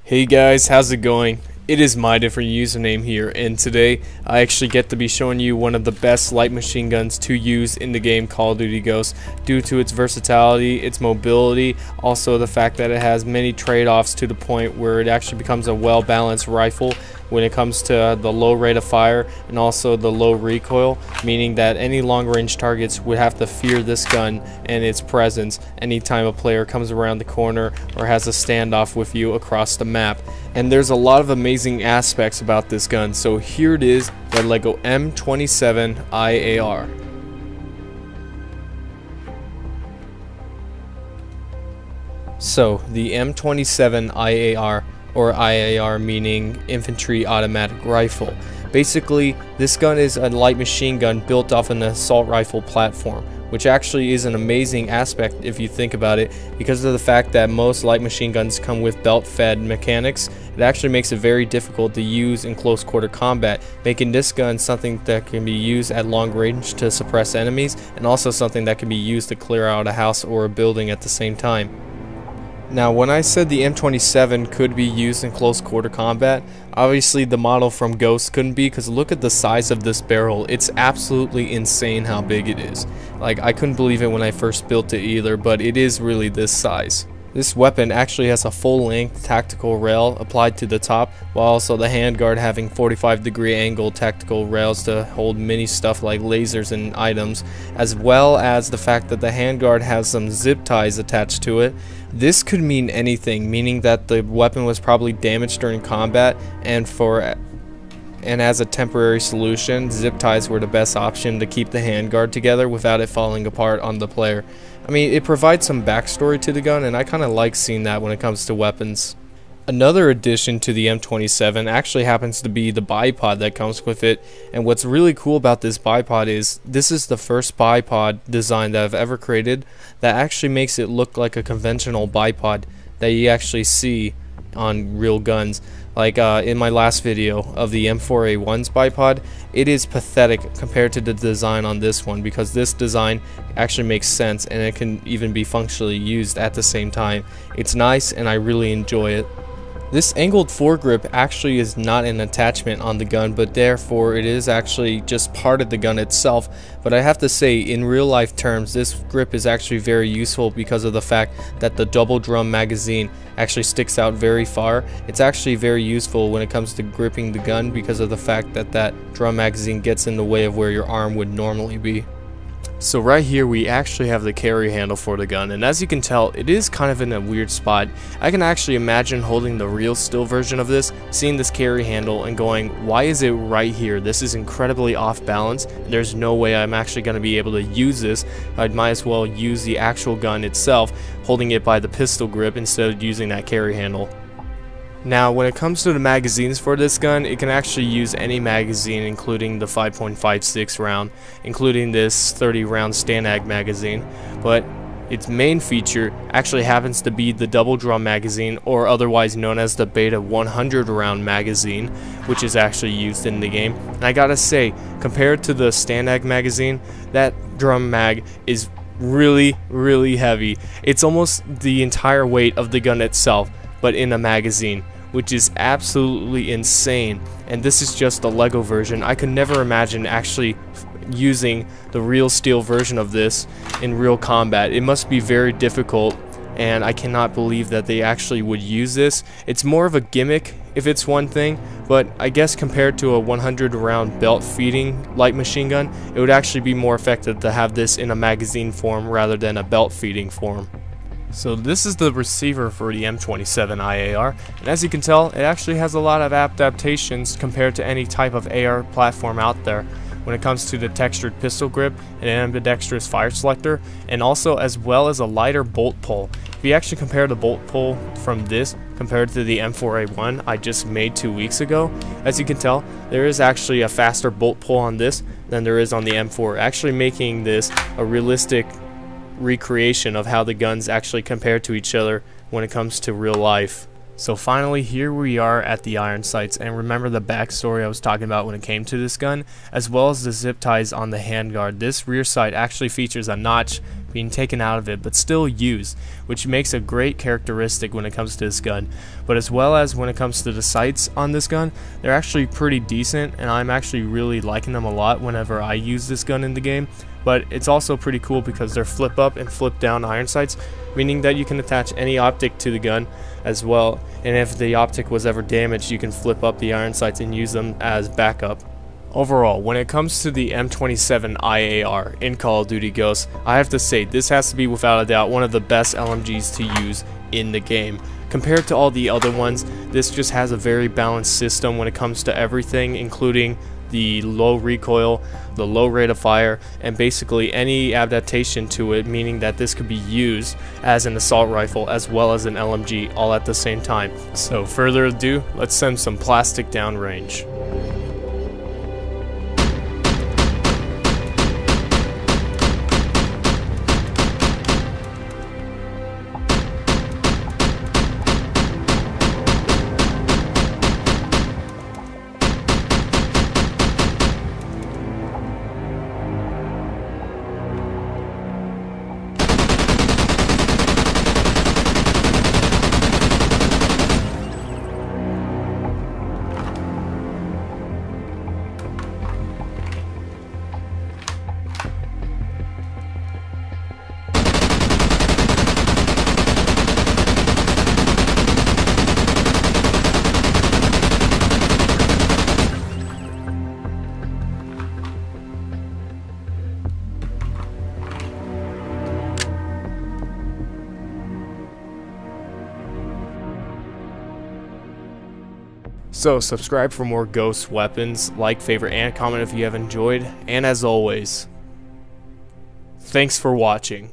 Hey guys, how's it going? It is my different username here, and today I actually get to be showing you one of the best light machine guns to use in the game Call of Duty Ghosts due to its versatility, its mobility, also the fact that it has many trade-offs to the point where it actually becomes a well-balanced rifle when it comes to the low rate of fire and also the low recoil, meaning that any long-range targets would have to fear this gun and its presence anytime a player comes around the corner or has a standoff with you across the map. And there's a lot of amazing aspects about this gun, so here it is, the LEGO M27 IAR. So the M27 IAR, or IAR meaning Infantry Automatic Rifle. Basically, this gun is a light machine gun built off an assault rifle platform, which actually is an amazing aspect if you think about it, because of the fact that most light machine guns come with belt-fed mechanics. It actually makes it very difficult to use in close quarter combat, making this gun something that can be used at long range to suppress enemies, and also something that can be used to clear out a house or a building at the same time. Now, when I said the M27 could be used in close quarter combat, obviously the model from Ghost couldn't be, because look at the size of this barrel. It's absolutely insane how big it is. Like, I couldn't believe it when I first built it either, but it is really this size. This weapon actually has a full-length tactical rail applied to the top, while also the handguard having 45-degree angle tactical rails to hold many stuff like lasers and items, as well as the fact that the handguard has some zip ties attached to it. This could mean anything, meaning that the weapon was probably damaged during combat, and as a temporary solution, zip ties were the best option to keep the handguard together without it falling apart on the player. I mean, it provides some backstory to the gun, and I kind of like seeing that when it comes to weapons. Another addition to the M27 actually happens to be the bipod that comes with it, and what's really cool about this bipod is this is the first bipod design that I've ever created that actually makes it look like a conventional bipod that you actually see on real guns. Like in my last video of the M4A1's bipod, it is pathetic compared to the design on this one, because this design actually makes sense and it can even be functionally used at the same time. It's nice and I really enjoy it. This angled foregrip actually is not an attachment on the gun, but therefore it is actually just part of the gun itself. But I have to say, in real life terms, this grip is actually very useful because of the fact that the double drum magazine actually sticks out very far. It's actually very useful when it comes to gripping the gun because of the fact that that drum magazine gets in the way of where your arm would normally be. So right here we actually have the carry handle for the gun, and as you can tell, it is kind of in a weird spot. I can actually imagine holding the real still version of this, seeing this carry handle and going, why is it right here? This is incredibly off balance. There's no way I'm actually going to be able to use this. I might as well use the actual gun itself, holding it by the pistol grip instead of using that carry handle. Now, when it comes to the magazines for this gun, it can actually use any magazine, including the 5.56 round, including this 30 round Stanag magazine, but its main feature actually happens to be the double drum magazine, or otherwise known as the Beta 100 round magazine, which is actually used in the game. And I gotta say, compared to the Stanag magazine, that drum mag is really heavy. It's almost the entire weight of the gun itself, but in a magazine, which is absolutely insane. And this is just the LEGO version. I could never imagine actually using the real steel version of this in real combat. It must be very difficult, and I cannot believe that they actually would use this. It's more of a gimmick if it's one thing, but I guess compared to a 100 round belt feeding light machine gun, it would actually be more effective to have this in a magazine form rather than a belt feeding form. So this is the receiver for the M27 IAR, and as you can tell, it actually has a lot of adaptations compared to any type of AR platform out there when it comes to the textured pistol grip and ambidextrous fire selector, and also as well as a lighter bolt pull. If you actually compare the bolt pull from this compared to the M4A1 I just made 2 weeks ago, as you can tell, there is actually a faster bolt pull on this than there is on the M4, actually making this a realistic recreation of how the guns actually compare to each other when it comes to real life. So finally, here we are at the iron sights, and remember the backstory I was talking about when it came to this gun, as well as the zip ties on the handguard. This rear sight actually features a notch being taken out of it but still used, which makes a great characteristic when it comes to this gun. But as well as when it comes to the sights on this gun, they're actually pretty decent, and I'm actually really liking them a lot whenever I use this gun in the game. But it's also pretty cool because they're flip up and flip down iron sights, meaning that you can attach any optic to the gun as well, and if the optic was ever damaged, you can flip up the iron sights and use them as backup. Overall, when it comes to the M27 IAR in Call of Duty Ghosts, I have to say this has to be without a doubt one of the best LMGs to use in the game. Compared to all the other ones, this just has a very balanced system when it comes to everything, including the low recoil, the low rate of fire, and basically any adaptation to it, meaning that this could be used as an assault rifle as well as an LMG all at the same time. So further ado, let's send some plastic downrange. So subscribe for more Ghost weapons, like, favorite, and comment if you have enjoyed, and as always, thanks for watching.